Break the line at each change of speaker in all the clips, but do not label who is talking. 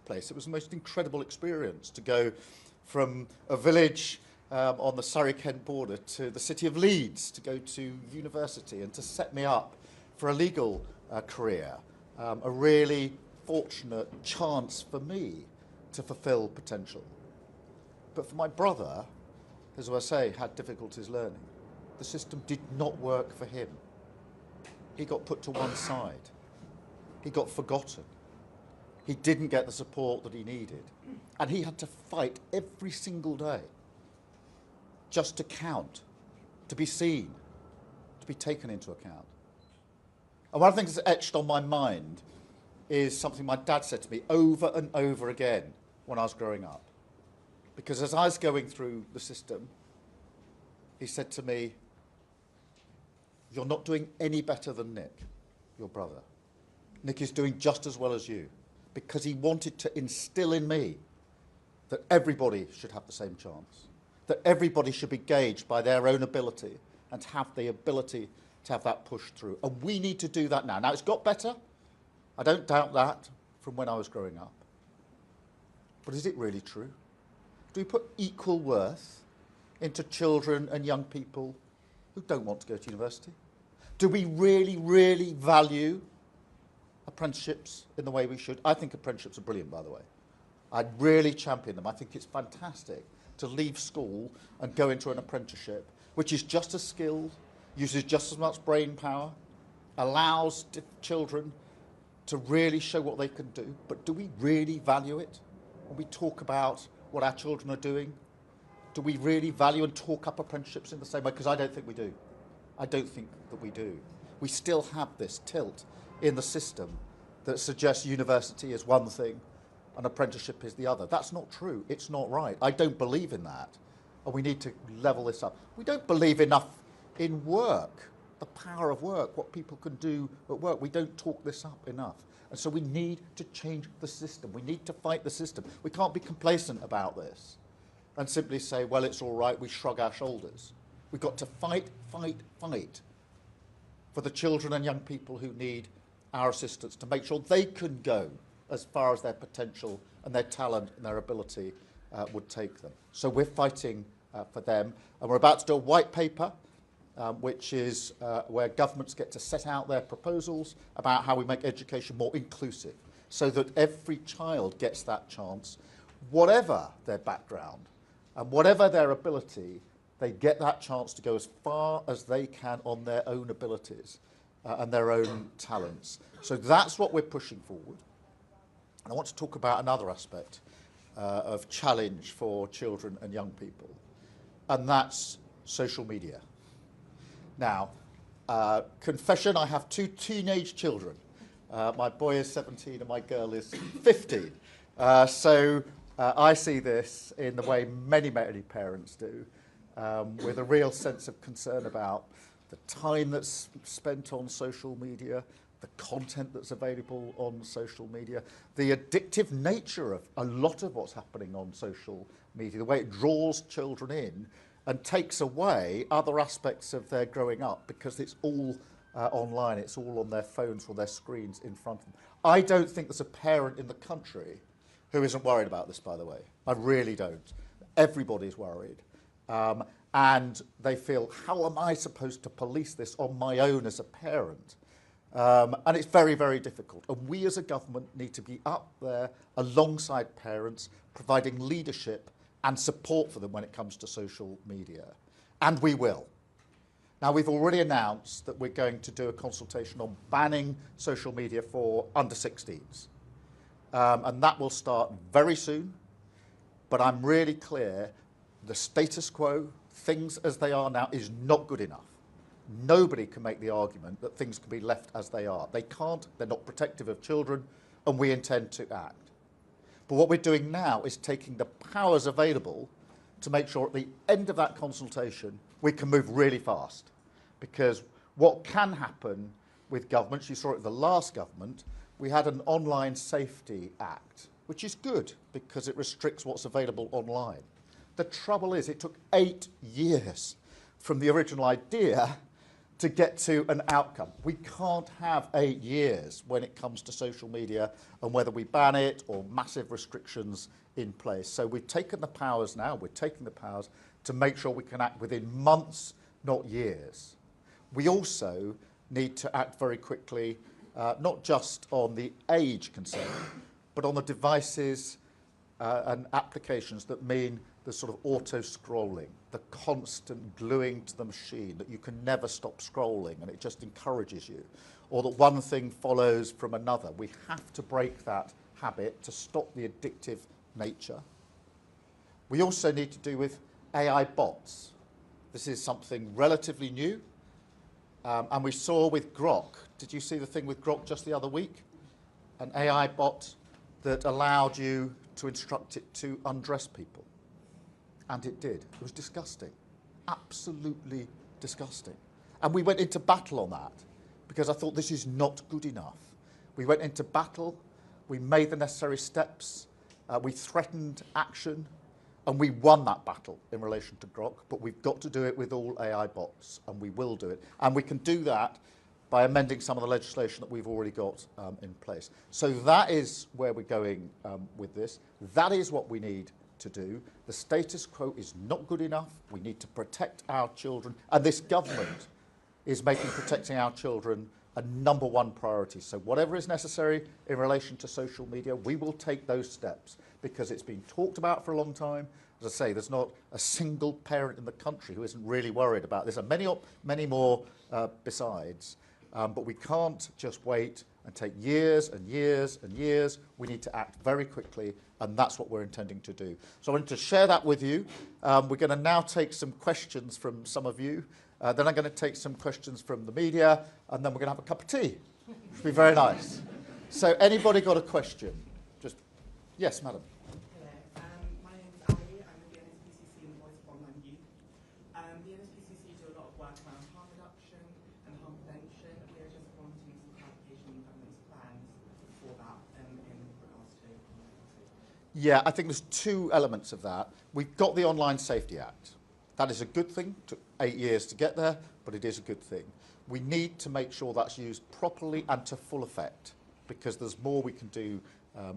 place. It was the most incredible experience to go from a village on the Surrey-Kent border to the city of Leeds, to go to university and to set me up for a legal career. A really fortunate chance for me to fulfill potential. But for my brother, as I say, had difficulties learning. The system did not work for him. He got put to one side. He got forgotten. He didn't get the support that he needed. And he had to fight every single day just to count, to be seen, to be taken into account. And one of the things that's etched on my mind is something my dad said to me over and over again when I was growing up. Because as I was going through the system, he said to me, "You're not doing any better than Nick, your brother. Nick is doing just as well as you." Because he wanted to instill in me that everybody should have the same chance, that everybody should be gauged by their own ability and have the ability to have that push through. And we need to do that now. Now, it's got better. I don't doubt that from when I was growing up. But is it really true? Do we put equal worth into children and young people who don't want to go to university? Do we really, really value apprenticeships in the way we should? I think apprenticeships are brilliant, by the way. I'd really champion them. I think it's fantastic to leave school and go into an apprenticeship, which is just as skilled, uses just as much brain power, allows children to really show what they can do. But do we really value it? When we talk about what our children are doing, do we really value and talk up apprenticeships in the same way? Because I don't think we do. I don't think that we do. We still have this tilt in the system that suggests university is one thing and apprenticeship is the other. That's not true. It's not right. I don't believe in that. And we need to level this up. We don't believe enough in work, the power of work, what people can do at work. We don't talk this up enough. And so we need to change the system. We need to fight the system. We can't be complacent about this and simply say, well, it's all right, we shrug our shoulders. We've got to fight, fight, fight for the children and young people who need our assistance to make sure they can go as far as their potential and their talent and their ability would take them. So we're fighting for them. And we're about to do a white paper, which is where governments get to set out their proposals about how we make education more inclusive so that every child gets that chance, whatever their background and whatever their ability, they get that chance to go as far as they can on their own abilities and their own talents. So that's what we're pushing forward. And I want to talk about another aspect of challenge for children and young people, and that's social media. Now, confession, I have two teenage children. My boy is 17 and my girl is 15. So I see this in the way many, many parents do, with a real sense of concern about the time that's spent on social media, the content that's available on social media, the addictive nature of a lot of what's happening on social media, the way it draws children in and takes away other aspects of their growing up because it's all online, it's all on their phones or their screens in front of them. I don't think there's a parent in the country who isn't worried about this, by the way. I really don't. Everybody's worried. And they feel, how am I supposed to police this on my own as a parent? And it's very, very difficult. And we as a government need to be up there alongside parents, providing leadership and support for them when it comes to social media. And we will. Now, we've already announced that we're going to do a consultation on banning social media for under 16s. And that will start very soon. But I'm really clear, the status quo, things as they are now, is not good enough. Nobody can make the argument that things can be left as they are. They can't, they're not protective of children, and we intend to act. But what we're doing now is taking the powers available to make sure at the end of that consultation we can move really fast. Because what can happen with governments, you saw it with the last government, we had an Online Safety Act, which is good because it restricts what's available online. The trouble is it took 8 years from the original idea to get to an outcome. We can't have 8 years when it comes to social media and whether we ban it or massive restrictions in place. So we've taken the powers now, we're taking the powers to make sure we can act within months, not years. We also need to act very quickly, not just on the age concern, but on the devices and applications that mean the sort of auto-scrolling, the constant gluing to the machine, that you can never stop scrolling and it just encourages you, or that one thing follows from another. We have to break that habit to stop the addictive nature. We also need to do with AI bots. This is something relatively new, and we saw with Grok. Did you see the thing with Grok just the other week? An AI bot that allowed you to instruct it to undress people. And it did. It was disgusting. Absolutely disgusting. And we went into battle on that because I thought this is not good enough. We went into battle, we made the necessary steps, we threatened action, and we won that battle in relation to Grok, but we've got to do it with all AI bots, and we will do it. And we can do that by amending some of the legislation that we've already got in place. So that is where we're going with this. That is what we need to do. The status quo is not good enough. We need to protect our children, and this government is making protecting our children a #1 priority. So whatever is necessary in relation to social media, we will take those steps because it's been talked about for a long time. As I say, there's not a single parent in the country who isn't really worried about this, and many more besides. But we can't just wait and take years and years and years. We need to act very quickly, and that's what we're intending to do. So I wanted to share that with you. We're going to now take some questions from some of you. Then I'm going to take some questions from the media, and then we're going to have a cup of tea, which will be very nice. So anybody got a question? Just, yes, madam.
Hello, my name is Ali. I'm with the NSPCC and the Voice of Online Youth. The NSPCC do a lot of work around harm reduction and harm prevention. We are just wanting some clarification on the government's plans for that in regards to.
Yeah, I think there's two elements of that. We've got the Online Safety Act. That is a good thing. Took 8 years to get there, but it is a good thing. We need to make sure that's used properly and to full effect, because there's more we can do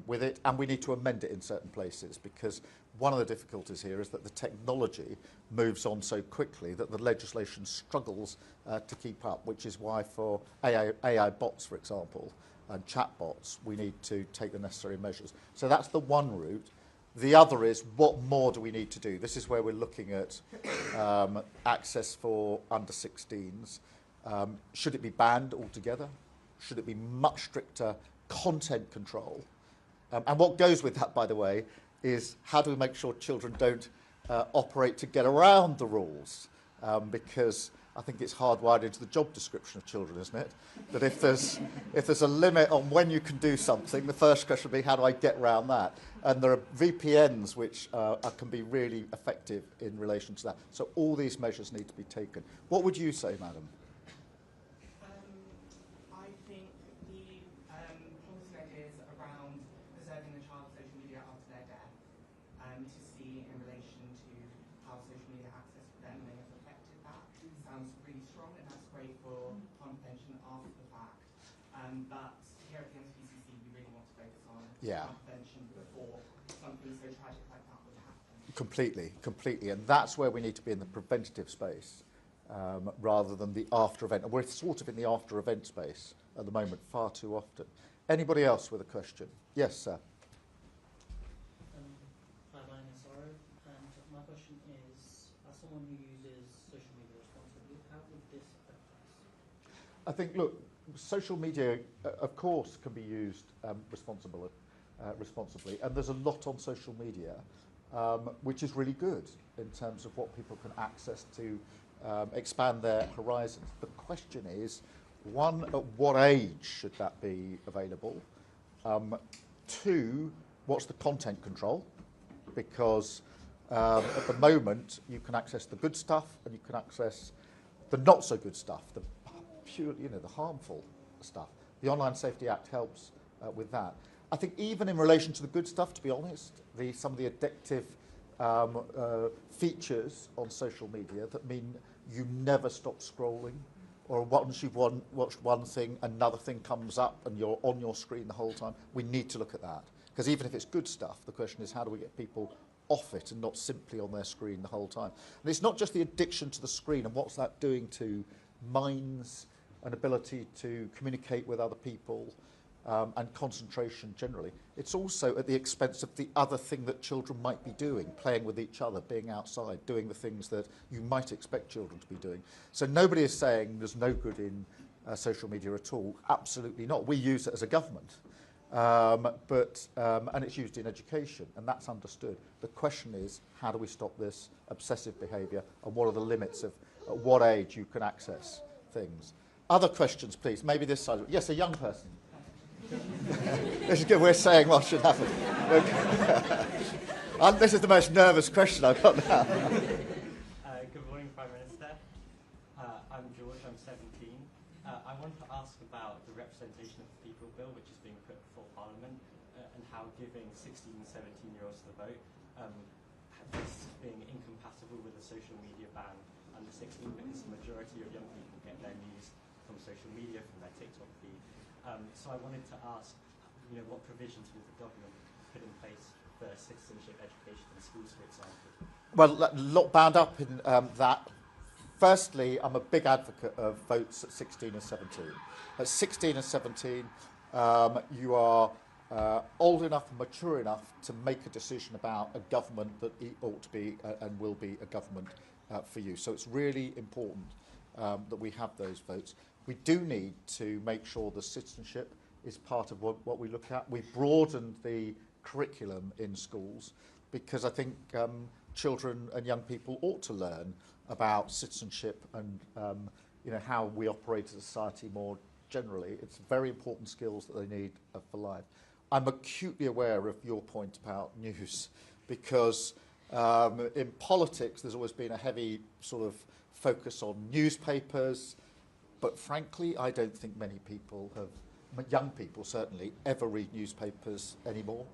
with it, and we need to amend it in certain places, because one of the difficulties here is that the technology moves on so quickly that the legislation struggles to keep up, which is why for AI bots, for example, and chat bots, we need to take the necessary measures. So that's the one route. The other is, what more do we need to do? This is where we're looking at access for under 16s. Should it be banned altogether? Should it be much stricter content control? And what goes with that, by the way, is how do we make sure children don't operate to get around the rules? Because I think it's hardwired into the job description of children, isn't it? That if there's a limit on when you can do something, the first question will be, how do I get around that? And there are VPNs which can be really effective in relation to that. So all these measures need to be taken. What would you say, madam?
I think the policy ideas around preserving the child's social media after their death, to see in relation to how social media access for them may have affected that, sounds really strong, and that's great for harm prevention after the fact. But here at the NSPCC, we really want to focus on harm prevention before something so tragic like that would happen.
Completely. And that's where we need to be, in the preventative space, rather than the after event. And we're sort of in the after event space at the moment far too often. Anybody else with a question? Yes, sir.
Hi, my name is Saurav, and my question is, as someone who uses social media responsibly, how would this affect us?
I think, look, social media, of course, can be used responsibly, and there's a lot on social media which is really good in terms of what people can access to expand their horizons. The question is, one, at what age should that be available? Two, what's the content control? Because at the moment, you can access the good stuff and you can access the not so good stuff, the pure, the harmful stuff. The Online Safety Act helps with that. I think even in relation to the good stuff, to be honest, some of the addictive features on social media that mean you never stop scrolling, or once you've watched one thing, another thing comes up and you're on your screen the whole time. We need to look at that. Because even if it's good stuff, the question is how do we get people off it and not simply on their screen the whole time. And it's not just the addiction to the screen and what's that doing to minds and ability to communicate with other people and concentration generally. It's also at the expense of the other thing that children might be doing, playing with each other, being outside, doing the things that you might expect children to be doing. So nobody is saying there's no good in social media at all. Absolutely not. We use it as a government. And it's used in education, and that's understood. The question is, how do we stop this obsessive behaviour, and what are the limits of at what age you can access things? Other questions, please. Maybe this side. Yes, a young person. This is good. We're saying what should happen. This is the most nervous question I've got now.
Good morning, Prime Minister. I'm George. I'm 17. I wanted to ask about the representation of the people bill, which is being put before Parliament, and how giving 16 and 17-year-olds the vote, this being incompatible with the social media ban under 16, because the majority of young people get their news from social media, from their TikTok feed. So I wanted to ask, what provisions will the government put in place for citizenship education in schools, for example?
Well, a lot bound up in that. Firstly, I'm a big advocate of votes at 16 and 17. At 16 and 17, you are old enough and mature enough to make a decision about a government that ought to be and will be a government for you. So it's really important that we have those votes. We do need to make sure the citizenship is part of what we look at. We've broadened the curriculum in schools because I think children and young people ought to learn about citizenship and how we operate as a society more generally. It's very important skills that they need for life. I'm acutely aware of your point about news because in politics there's always been a heavy sort of focus on newspapers, but frankly I don't think many people young people certainly, ever read newspapers anymore.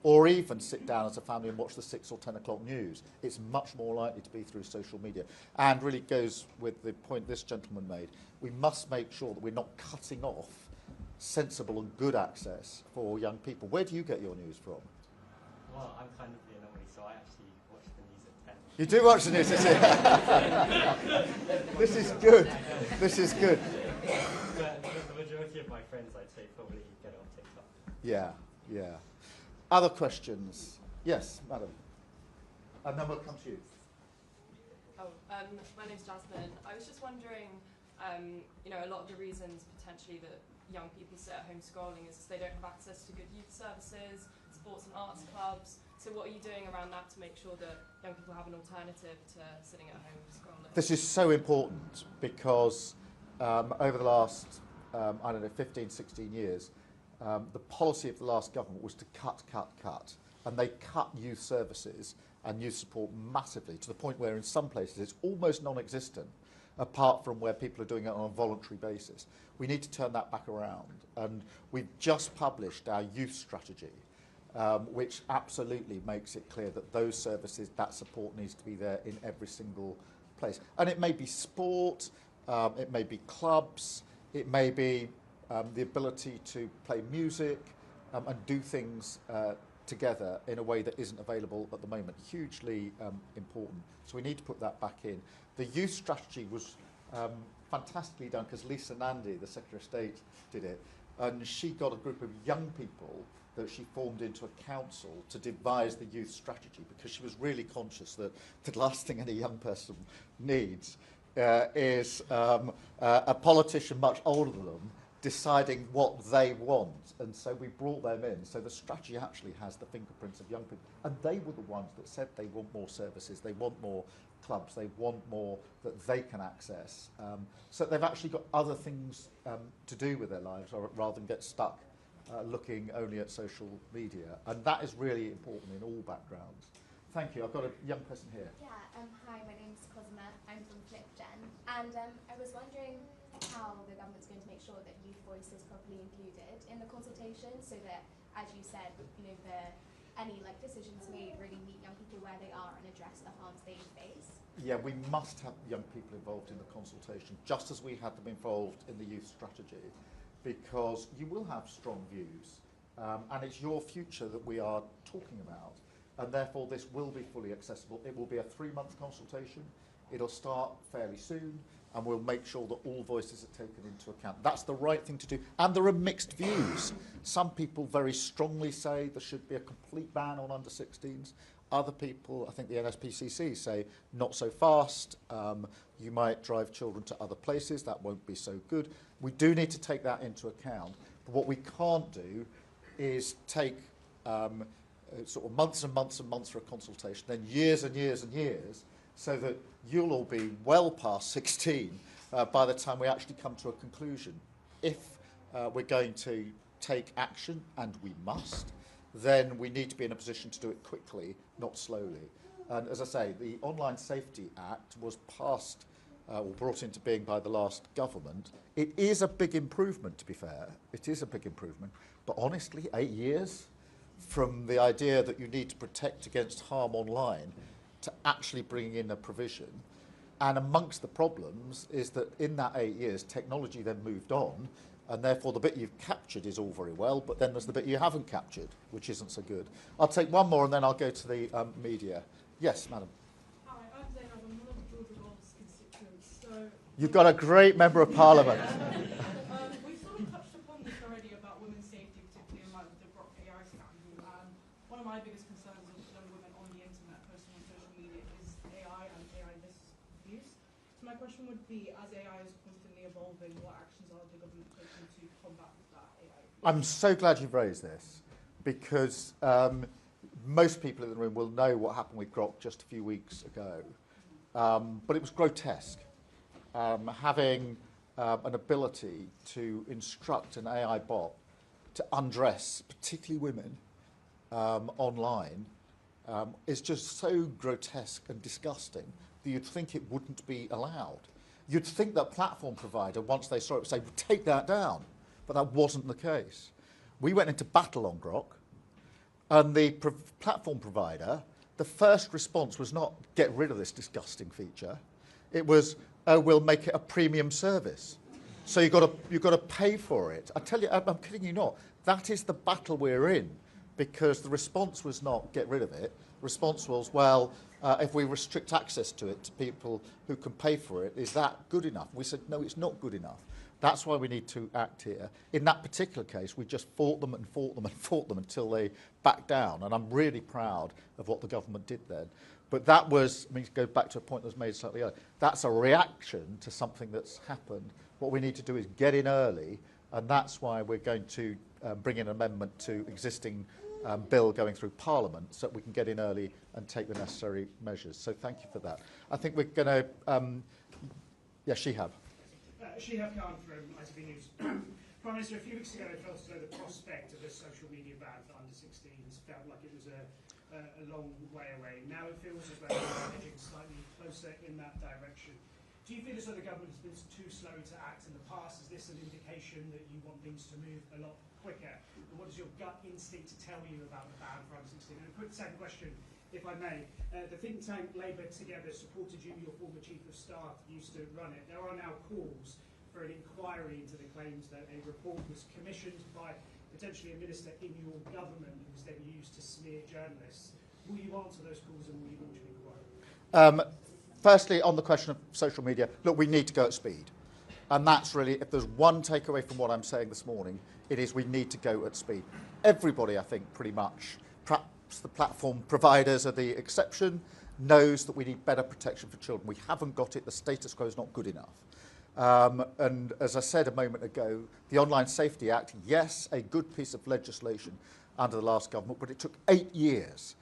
Or even sit down as a family and watch the 6 or 10 o'clock news. It's much more likely to be through social media. And really goes with the point this gentleman made. We must make sure that we're not cutting off sensible and good access for young people. Where do you get your news from?
Well, I'm kind of the anomaly, so I actually watch the news at 10.
You do watch the news, This is good. This is good.
But the majority of my friends, I'd say, probably get on TikTok.
Yeah, yeah. Other questions? Yes, madam. And then we'll come to you.
My name's Jasmine. I was just wondering, a lot of the reasons potentially that young people sit at home scrolling is they don't have access to good youth services, sports and arts clubs. So what are you doing around that to make sure that young people have an alternative to sitting at home scrolling?
This is so important because over the last, 15, 16 years, the policy of the last government was to cut. And they cut youth services and youth support massively to the point where in some places it's almost non-existent, apart from where people are doing it on a voluntary basis. We need to turn that back around. And we've just published our youth strategy, which absolutely makes it clear that those services, that support needs to be there in every single place. And it may be sport, it may be clubs, it may be the ability to play music and do things together in a way that isn't available at the moment. Hugely important. So we need to put that back in. The youth strategy was fantastically done because Lisa Nandy, the Secretary of State, did it. And she got a group of young people that she formed into a council to devise the youth strategy because she was really conscious that the last thing any young person needs is a politician much older than them deciding what they want. And so we brought them in. So the strategy actually has the fingerprints of young people. And they were the ones that said they want more services, they want more clubs, they want more that they can access. So they've actually got other things to do with their lives rather than get stuck looking only at social media. And that is really important in all backgrounds. Thank you. I've got a young person here.
Yeah, hi, my name's Cosima. I'm from FlipGen. And I was wondering how the government's going to make sure that youth voice is properly included in the consultation so that, as you said, any decisions made really meet young people where they are and address the harms they face.
Yeah, we must have young people involved in the consultation, just as we had them involved in the youth strategy, because you will have strong views, and it's your future that we are talking about, and therefore this will be fully accessible. It will be a 3-month consultation. It'll start fairly soon, and we'll make sure that all voices are taken into account. That's the right thing to do, and there are mixed views. Some people very strongly say there should be a complete ban on under-16s. Other people, I think the NSPCC, say not so fast. You might drive children to other places. That won't be so good. We do need to take that into account. But what we can't do is take sort of months and months and months for a consultation, then years and years and years, so that you'll all be well past 16 by the time we actually come to a conclusion. If we're going to take action, and we must, then we need to be in a position to do it quickly, not slowly. And as I say, the Online Safety Act was passed or brought into being by the last government. It is a big improvement, to be fair. It is a big improvement. But honestly, 8 years from the idea that you need to protect against harm online to actually bringing in a provision. And amongst the problems is that in that 8 years, technology then moved on, and therefore the bit you've captured is all very well, but then there's the bit you haven't captured, which isn't so good. I'll take one more and then I'll go to the media. Yes, madam.
Hi, I'm Zainab. I'm one of Georgia Gold's constituents. So
You've got a great member of parliament.
we've sort of touched upon this already about women's safety, particularly in light of the Grok AI scandal. One of my biggest concerns of young women on the internet, posting on social media, is AI and AI misuse. So my question would be, as AI is constantly evolving, what actions are the government taking to combat that AI?
I'm so glad you've raised this, because most people in the room will know what happened with Grok just a few weeks ago. But it was grotesque. Having an ability to instruct an AI bot to undress, particularly women, online, is just so grotesque and disgusting that you'd think it wouldn't be allowed. You'd think that platform provider, once they saw it, would say, take that down. But that wasn't the case. We went into battle on Grok, and the platform provider, the first response was not, get rid of this disgusting feature. It was, oh, we'll make it a premium service. So you've got to pay for it. I tell you, I'm kidding you not. That is the battle we're in, because the response was not, get rid of it. The response was, well, if we restrict access to it to people who can pay for it, is that good enough? We said, no, it's not good enough. That's why we need to act here. In that particular case, we just fought them and fought them and fought them until they backed down. And I'm really proud of what the government did then. But that was, I mean, to go back to a point that was made slightly earlier, that's a reaction to something that's happened. What we need to do is get in early, and that's why we're going to bring in an amendment to existing bill going through Parliament, so that we can get in early and take the necessary measures. So thank you for that. I think we're going to, yeah, Shihab.
Shihab Khan from ITV News. Prime Minister, a few weeks ago, it felt as though the prospect of a social media ban for under-16s felt like it was a long way away. Now it feels as though we're edging slightly closer in that direction. Do you feel as though the government has been too slow to act in the past? Is this an indication that you want things to move a lot quicker? And what does your gut instinct tell you about the ban for under-16? And a quick second question, if I may. The think tank Labour Together supported you, your former Chief of Staff used to run it. There are now calls for an inquiry into the claims that a report was commissioned by potentially a minister in your government who was then used to smear journalists. Will you answer those calls and will you launch an inquiry?
Firstly, on the question of social media, look, we need to go at speed. And that's really, if there's one takeaway from what I'm saying this morning, it is we need to go at speed. Everybody, I think, pretty much, perhaps the platform providers are the exception, knows that we need better protection for children. We haven't got it. The status quo is not good enough. And as I said a moment ago, the Online Safety Act, yes, a good piece of legislation under the last government, but it took 8 years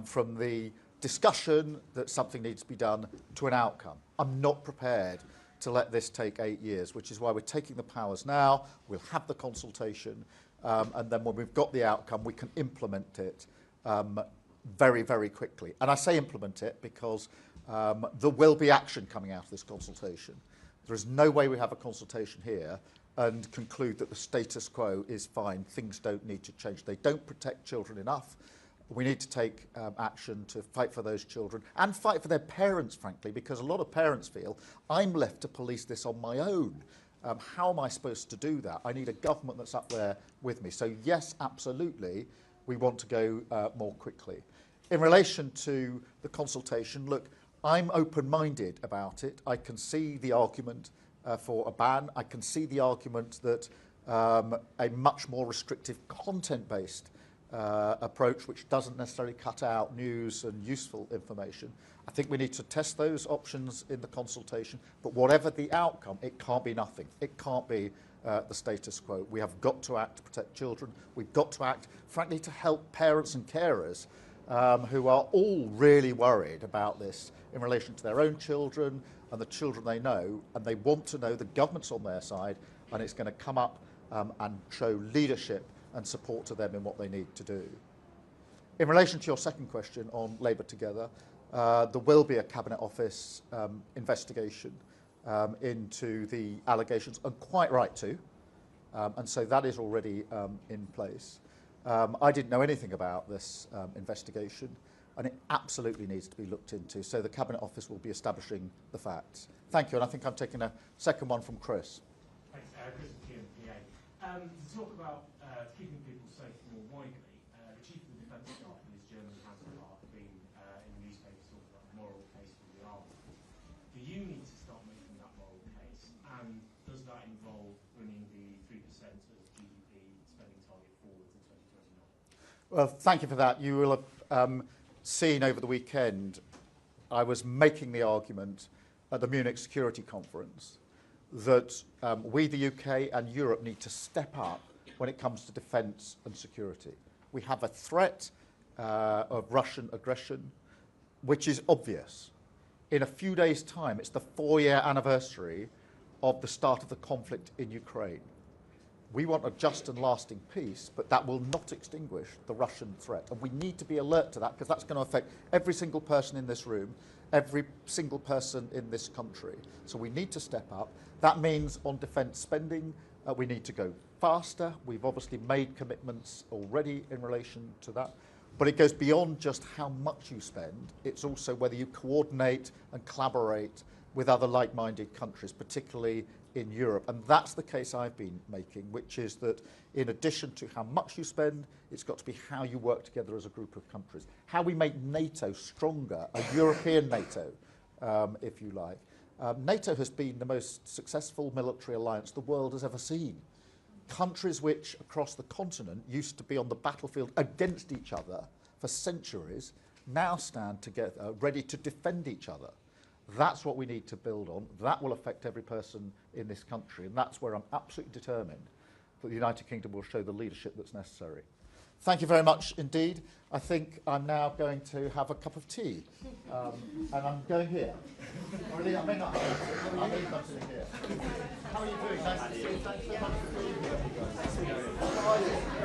from the discussion that something needs to be done to an outcome. I'm not prepared to let this take 8 years, which is why we're taking the powers now. We'll have the consultation, and then when we've got the outcome, we can implement it very, very quickly. And I say implement it because there will be action coming out of this consultation. There is no way we have a consultation here and conclude that the status quo is fine, things don't need to change. They don't protect children enough. We need to take action to fight for those children and fight for their parents, frankly, because a lot of parents feel, I'm left to police this on my own. How am I supposed to do that? I need a government that's up there with me. So yes, absolutely, we want to go more quickly. In relation to the consultation, look, I'm open-minded about it. I can see the argument for a ban. I can see the argument that a much more restrictive content-based approach, which doesn't necessarily cut out news and useful information. I think we need to test those options in the consultation, but whatever the outcome, it can't be nothing. It can't be the status quo. We have got to act to protect children. We've got to act, frankly, to help parents and carers who are all really worried about this in relation to their own children and the children they know, and they want to know the government's on their side and it's going to come up and show leadership and support to them in what they need to do. In relation to your second question on Labour Together, there will be a Cabinet Office investigation into the allegations, and quite right to, and so that is already in place. I didn't know anything about this investigation, and it absolutely needs to be looked into, so the Cabinet Office will be establishing the facts. Thank you, and I think I'm taking a second one from Chris.
Thanks, Chris TMPA. To talk about keeping people safe more widely, the Chief of the Defence Staff and his German counterpart have been in the newspapers talking about the moral case for the army. Do you need to start making that moral case, and does that involve bringing the 3% of GDP spending target forward to 2029?
Well, thank you for that. You will have seen over the weekend, I was making the argument at the Munich Security Conference that we, the UK and Europe, need to step up when it comes to defence and security. We have a threat of Russian aggression, which is obvious. In a few days' time, it's the 4-year anniversary of the start of the conflict in Ukraine. We want a just and lasting peace, but that will not extinguish the Russian threat. And we need to be alert to that, because that's going to affect every single person in this room, every single person in this country. So we need to step up. That means on defence spending, we need to go faster. We've obviously made commitments already in relation to that. But it goes beyond just how much you spend. It's also whether you coordinate and collaborate with other like-minded countries, particularly in Europe. And that's the case I've been making, which is that in addition to how much you spend, it's got to be how you work together as a group of countries. How we make NATO stronger, a European NATO, if you like. NATO has been the most successful military alliance the world has ever seen. Countries which across the continent used to be on the battlefield against each other for centuries now stand together ready to defend each other. That's what we need to build on. That will affect every person in this country, and that's where I'm absolutely determined that the United Kingdom will show the leadership that's necessary. Thank you very much indeed. I think I'm now going to have a cup of tea, and I'm going here. Or I may not have to. I may not sit here. How are you doing? Nice to see you. Thanks so much for being here. How are you?